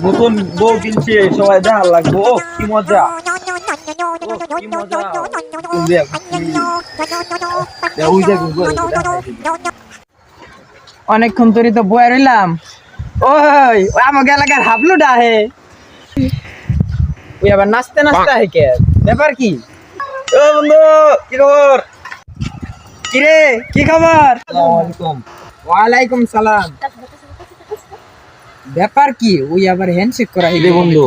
নতুন বউ কিনছে সবাই দেখার লাগবো। ও কি মজা, কি মজা। কোন দেখ ওই দেখ অনেকক্ষণ ধরে তো বয়ে রইলাম। ওই ওই আমাকে এলাকার হাবলু ডাহে, ওই আবার নাচতে নাচতে আহে কে? ব্যাপার কি? ও বন্ধু, কি খবর? কিরে কি খবর? আসসালামু আলাইকুম। ওয়ালাইকুম সালাম। ব্যাপার কি? ওই আবার হ্যান্ডশেক করা কিরে বন্ধু?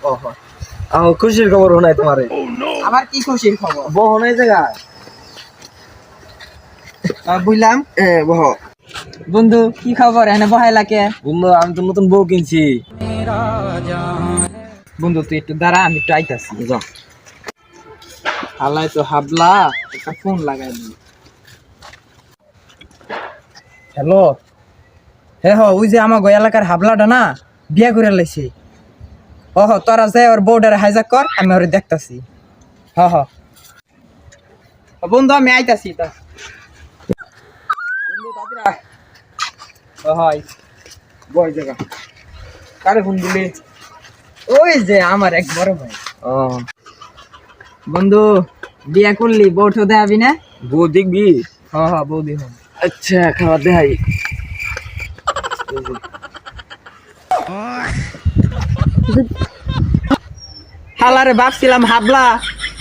ওহো, খুশির খবর শোনাই তোমারে। আবার কি খুশির খবর? বহ নাই জায়গায় বুঝলাম। বহ। বন্ধু কি খবর? এনে বহাইলাকে? বন্ধু আমি তো নতুন বউ কিনছি। বন্ধু তুই একটু দাঁড়া, আমি একটু আইতাছি। যা। হালাই তো হাবলা, একটা ফোন লাগাই দি। হ্যালো, হ্যাঁ ওই যে আমার এলাকার হাবলাটা না বিয়া করে লাইছে। তোরা যাই ওর বউডারে হাইজাক কর, আমি ওরে দেখতাছি। বন্ধু আমি আইতাছি তা। বন্ধু তাড়াতাড়ি আয়। হয় বয় জায়গা। কারে ফোন দিলি? ওই যে আমার এক বড় ভাই। ও বন্ধু বিয়া করলি, বউ তো দেখাবি না? বউ দেখবি? বউ দেখ। আচ্ছা খাবার দেখাই। হালারে ভাবছিলাম হাবলা,